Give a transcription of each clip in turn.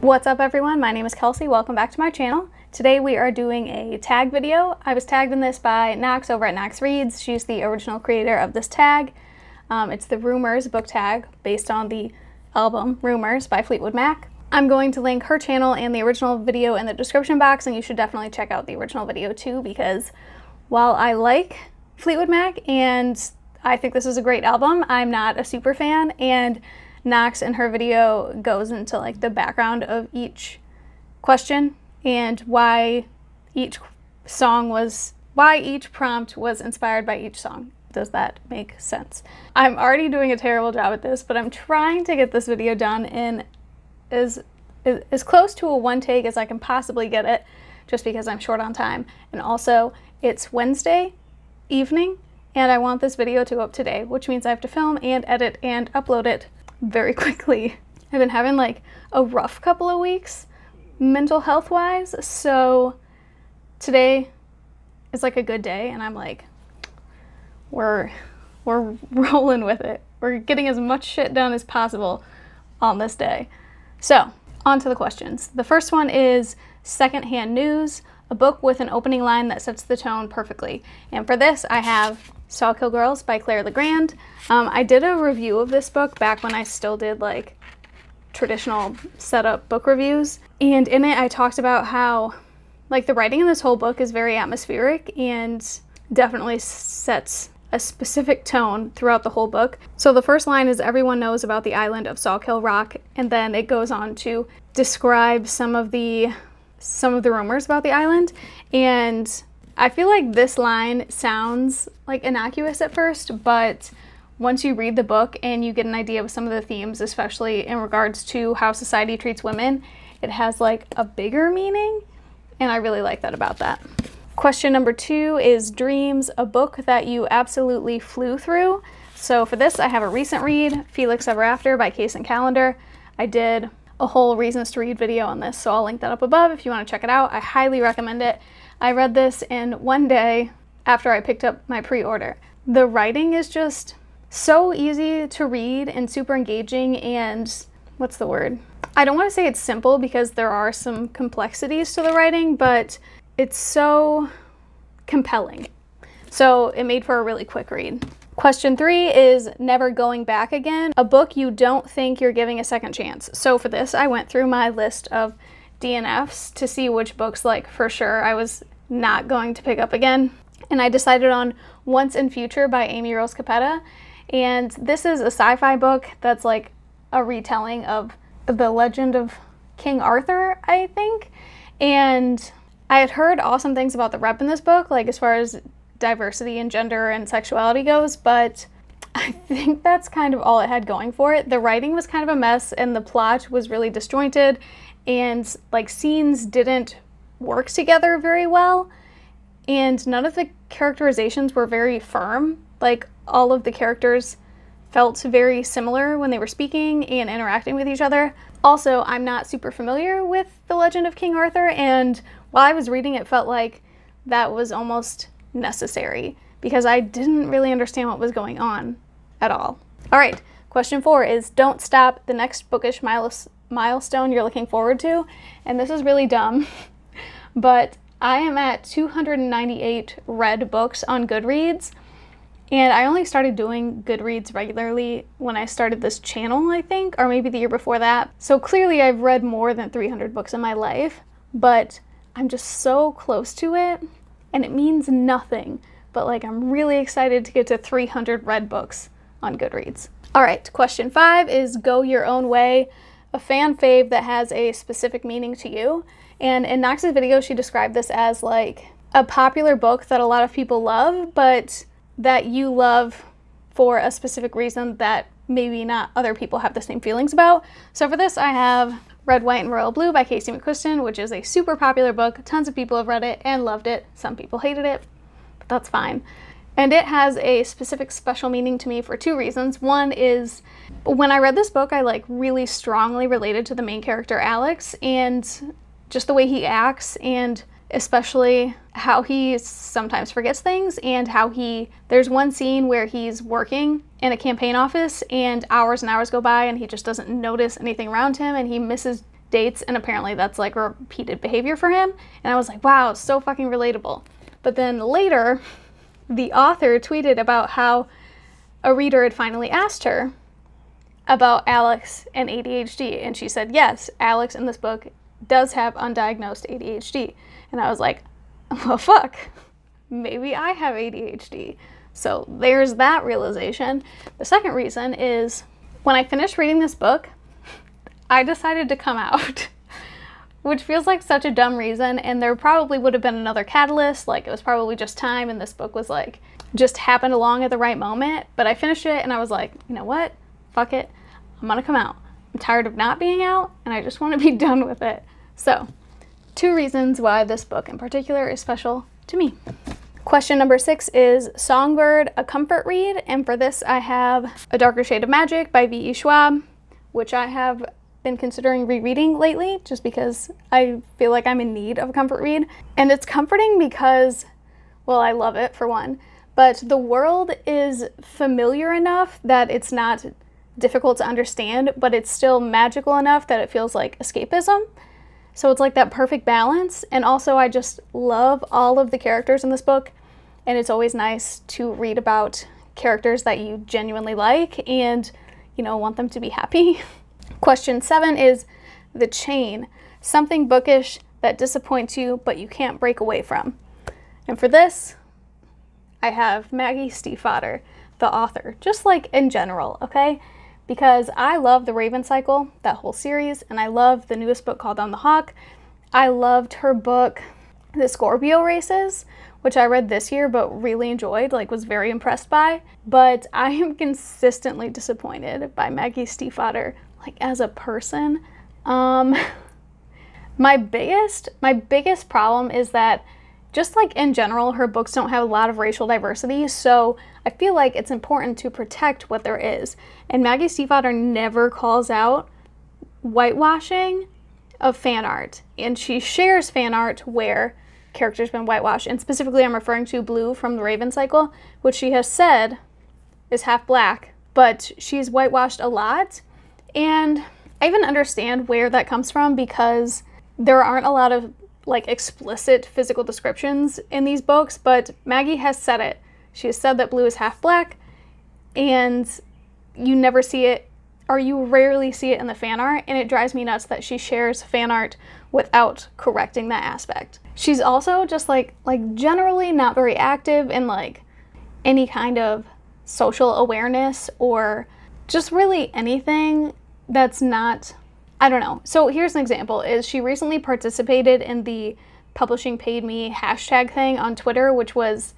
What's up everyone, my name is Kelsey, welcome back to my channel. Today we are doing a tag video. I was tagged in this by Knox over at Knox Reads. She's the original creator of this tag. It's the Rumours Book Tag based on the album Rumours by Fleetwood Mac. I'm going to link her channel and the original video in the description box, and you should definitely check out the original video too, because while I like Fleetwood Mac and I think this is a great album, I'm not a super fan, and Knox in her video goes into like the background of each question and why each prompt was inspired by each song. Does that make sense? I'm already doing a terrible job at this, but I'm trying to get this video done in as close to a one take as I can possibly get it, just because I'm short on time. And also it's Wednesday evening and I want this video to go up today, which means I have to film and edit and upload it very quickly. I've been having like a rough couple of weeks mental health wise, so today is like a good day and I'm like, we're rolling with it. We're getting as much shit done as possible on this day. So on to the questions. The first one is secondhand news, a book with an opening line that sets the tone perfectly. And for this I have Sawkill Girls by Claire Legrand. I did a review of this book back when I still did like traditional setup book reviews, and in it I talked about how like the writing in this whole book is very atmospheric and definitely sets a specific tone throughout the whole book. So the first line is everyone knows about the island of Sawkill Rock, and then it goes on to describe some of the rumors about the island, and I feel like this line sounds like innocuous at first, but once you read the book and you get an idea of some of the themes, especially in regards to how society treats women, it has like a bigger meaning, and I really like that about that. Question number 2 is Dreams, a book that you absolutely flew through. So for this I have a recent read, Felix Ever After by Case and Calendar. I did a whole reasons to read video on this, so I'll link that up above if you want to check it out. I highly recommend it. I read this in one day after I picked up my pre-order. The writing is just so easy to read and super engaging, and what's the word? I don't want to say it's simple because there are some complexities to the writing, but it's so compelling. So it made for a really quick read. Question 3 is Never Going Back Again, a book you don't think you're giving a second chance. So for this I went through my list of DNFs to see which books like for sure I was not going to pick up again, and I decided on Once and Future by Amy Rose Capetta. And this is a sci-fi book that's like a retelling of the legend of King Arthur, I think, and I had heard awesome things about the rep in this book, like as far as diversity and gender and sexuality goes, but I think that's kind of all it had going for it. The writing was kind of a mess and the plot was really disjointed, and like scenes didn't work together very well, and none of the characterizations were very firm. Like all of the characters felt very similar when they were speaking and interacting with each other. Also, I'm not super familiar with the legend of King Arthur, and while I was reading it felt like that was almost necessary because I didn't really understand what was going on at all. All right, question 4 is Don't Stop, the next bookish milestone you're looking forward to. And this is really dumb, but I am at 298 read books on Goodreads, and I only started doing Goodreads regularly when I started this channel, I think, or maybe the year before that. So clearly I've read more than 300 books in my life, but I'm just so close to it, and it means nothing, but like I'm really excited to get to 300 read books on Goodreads. All right, question 5 is Go Your Own Way, a fan fave that has a specific meaning to you. And in Knox's video, she described this as like a popular book that a lot of people love, but that you love for a specific reason that maybe not other people have the same feelings about. So for this, I have Red, White, and Royal Blue by Casey McQuiston, which is a super popular book. Tons of people have read it and loved it. Some people hated it, but that's fine. And it has a specific special meaning to me for 2 reasons. One is when I read this book, I like really strongly related to the main character, Alex, and just the way he acts, and especially how he sometimes forgets things, and how there's one scene where he's working in a campaign office and hours go by and he just doesn't notice anything around him, and he misses dates, and apparently that's like a repeated behavior for him. And I was like, wow, so fucking relatable. But then later, the author tweeted about how a reader had finally asked her about Alex and ADHD, and she said, yes, Alex in this book does have undiagnosed ADHD. And I was like, well, fuck, maybe I have ADHD. So there's that realization. The second reason is when I finished reading this book, I decided to come out, which feels like such a dumb reason, and there probably would have been another catalyst, like it was probably just time and this book was like, just happened along at the right moment. But I finished it and I was like, you know what, fuck it, I'm gonna come out. I'm tired of not being out and I just want to be done with it. So 2 reasons why this book in particular is special to me. Question number 6 is Songbird a comfort read? And for this I have A Darker Shade of Magic by V.E. Schwab, which I have been considering rereading lately just because I feel like I'm in need of a comfort read. And it's comforting because, well, I love it for one, but the world is familiar enough that it's not difficult to understand, but it's still magical enough that it feels like escapism. So it's like that perfect balance. And also I just love all of the characters in this book, and it's always nice to read about characters that you genuinely like and, you know, want them to be happy. Question 7 is The Chain, something bookish that disappoints you but you can't break away from. And for this, I have Maggie Stiefvater, the author, just like in general, okay? Because I love the Raven Cycle, that whole series, and I love the newest book called On the Hawk. I loved her book, The Scorpio Races, which I read this year but really enjoyed, like was very impressed by. But I am consistently disappointed by Maggie Stiefvater, like as a person. My biggest problem is that just like in general, her books don't have a lot of racial diversity, so I feel like it's important to protect what there is. And Maggie Stiefvater never calls out whitewashing of fan art. And she shares fan art where characters been whitewashed. And specifically, I'm referring to Blue from the Raven Cycle, which she has said is half black, but she's whitewashed a lot. And I even understand where that comes from because there aren't a lot of like explicit physical descriptions in these books, but Maggie has said it. She has said that Blue is half black, and you never see it, or you rarely see it in the fan art, and it drives me nuts that she shares fan art without correcting that aspect. She's also just like generally not very active in like any kind of social awareness or just really anything that's not, I don't know. So here's an example, is she recently participated in the Publishing Paid Me hashtag thing on Twitter, which was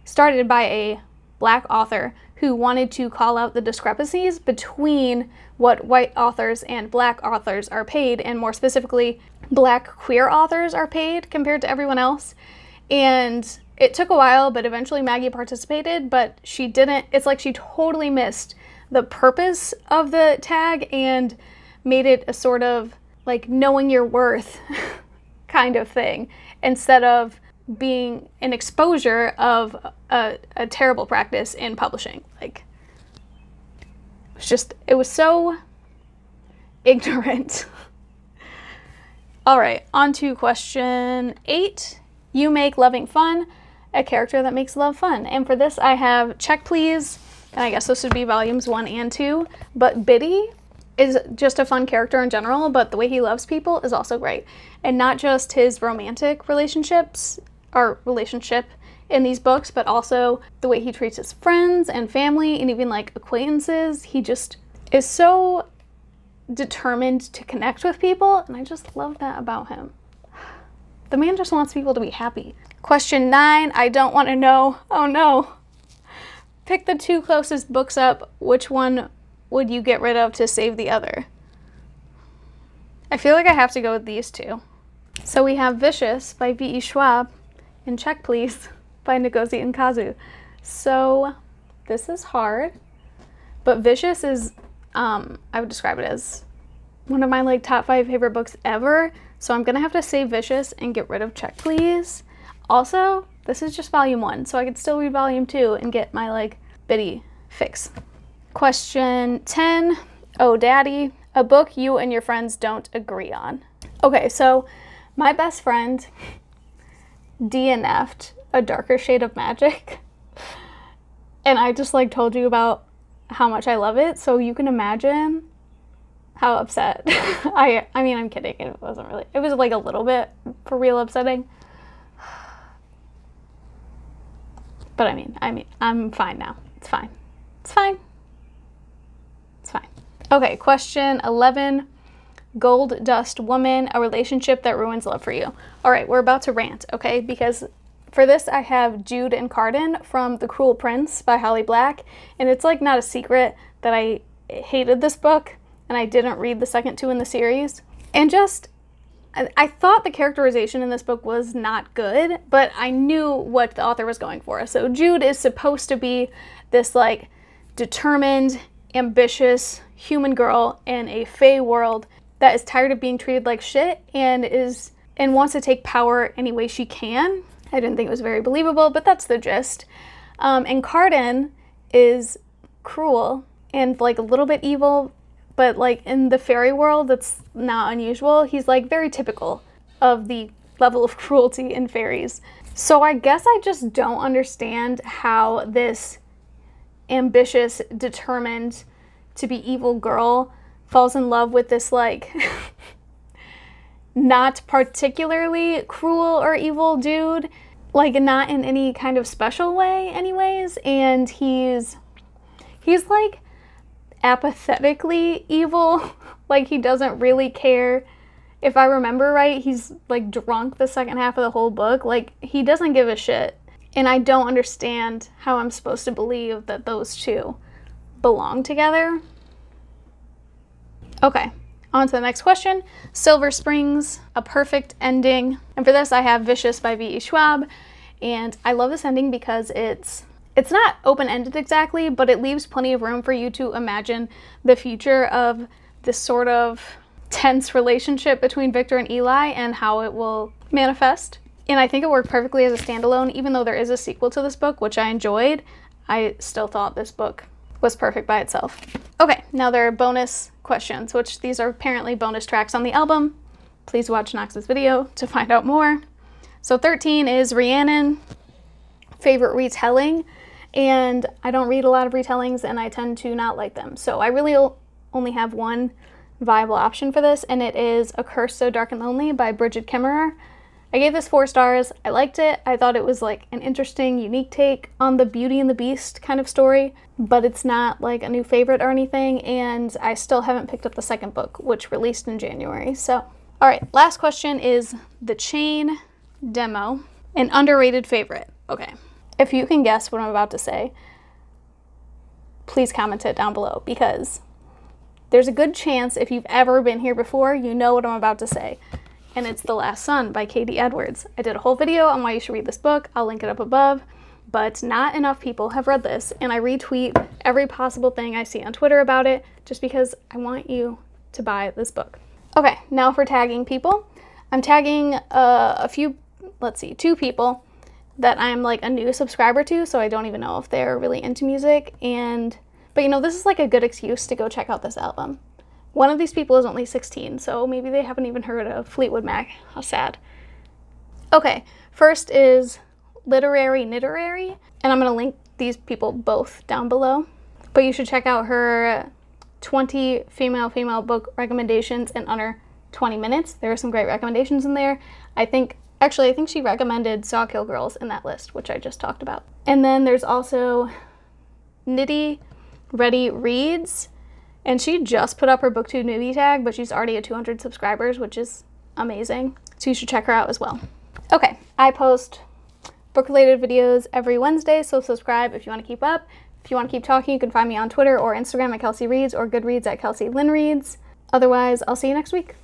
started by a black author who wanted to call out the discrepancies between what white authors and black authors are paid, and more specifically, black queer authors are paid compared to everyone else. And it took a while, but eventually Maggie participated, but she didn't, it's like she totally missed the purpose of the tag and made it a sort of like knowing your worth kind of thing, instead of being an exposure of a terrible practice in publishing. Like, it was so ignorant. All right, on to question 8. You make loving fun, a character that makes love fun. And for this I have Check Please, and I guess this would be volumes 1 and 2, but Biddy is just a fun character in general, but the way he loves people is also great. And not just his romantic relationships or relationship in these books, but also the way he treats his friends and family and even like acquaintances. He just is so determined to connect with people, and I just love that about him. The man just wants people to be happy. Question 9, I don't want to know. Oh no. Pick the 2 closest books up. Which one would you get rid of to save the other? I feel like I have to go with these 2. So we have Vicious by V.E. Schwab and Check Please by Ngozi Nkazu. So this is hard, but Vicious is, I would describe it as one of my like top 5 favorite books ever. So I'm gonna have to save Vicious and get rid of Check Please. Also, this is just volume 1, so I could still read volume 2 and get my like Biddy fix. Question 10, Oh Daddy, A book you and your friends don't agree on. Okay, so my best friend DNF'd A Darker Shade of Magic. And I just like told you about how much I love it, so you can imagine how upset. I mean, I'm kidding. It wasn't really. It was like a little bit for real upsetting. But I mean, I'm fine now. It's fine. It's fine. It's fine. Okay, question 11. Gold Dust Woman, a relationship that ruins love for you. All right, we're about to rant, okay? Because for this, I have Jude and Carden from The Cruel Prince by Holly Black. And it's like not a secret that I hated this book and I didn't read the second two in the series. And just, I thought the characterization in this book was not good, but I knew what the author was going for. So Jude is supposed to be this like determined, ambitious human girl in a fae world that is tired of being treated like shit and wants to take power any way she can. I didn't think it was very believable, but that's the gist. And Carden is cruel and like a little bit evil, but like in the fairy world, that's not unusual. He's like very typical of the level of cruelty in fairies. So I guess I just don't understand how this ambitious, determined to be evil girl falls in love with this like not particularly cruel or evil dude, like not in any kind of special way anyways, and he's like apathetically evil. Like he doesn't really care. If I remember right, he's like drunk the second half of the whole book. Like he doesn't give a shit, and I don't understand how I'm supposed to believe that those two belong together. Okay, on to the next question. Silver Springs, a perfect ending. And for this I have Vicious by V.E. Schwab. And I love this ending because it's not open-ended exactly, but it leaves plenty of room for you to imagine the future of this sort of tense relationship between Victor and Eli and how it will manifest. And I think it worked perfectly as a standalone, even though there is a sequel to this book, which I enjoyed. I still thought this book was perfect by itself. Okay, now there are bonus questions, which these are apparently bonus tracks on the album. Please watch Knox's video to find out more. So 13 is Rhiannon, favorite retelling, and I don't read a lot of retellings and I tend to not like them. So I really only have one viable option for this, and it is A Curse So Dark and Lonely by Bridget Kemmerer. I gave this 4 stars. I liked it. I thought it was like an interesting, unique take on the Beauty and the Beast kind of story, but it's not like a new favorite or anything, and I still haven't picked up the second book, which released in January. So, all right, last question is The Chain Demo, an underrated favorite. Okay, if you can guess what I'm about to say, please comment it down below, because there's a good chance if you've ever been here before, you know what I'm about to say. And it's The Last Sun by Katie Edwards. I did a whole video on why you should read this book. I'll link it up above, but not enough people have read this, and I retweet every possible thing I see on Twitter about it just because I want you to buy this book. Okay, now for tagging people. I'm tagging two people that I'm like a new subscriber to, so I don't even know if they're really into music, but you know, this is like a good excuse to go check out this album. One of these people is only 16, so maybe they haven't even heard of Fleetwood Mac. How sad. Okay, first is Literary Nitterary, and I'm going to link these people both down below. But you should check out her 20 female book recommendations in under 20 minutes. There are some great recommendations in there. I think she recommended Sawkill Girls in that list, which I just talked about. And then there's also Nitty Ready Reads. And she just put up her BookTube newbie tag, but she's already at 200 subscribers, which is amazing. So you should check her out as well. Okay, I post book-related videos every Wednesday, so subscribe if you want to keep up. If you want to keep talking, you can find me on Twitter or Instagram at Kelsey Reads or Goodreads at Kelsey Lynn Reads. Otherwise, I'll see you next week.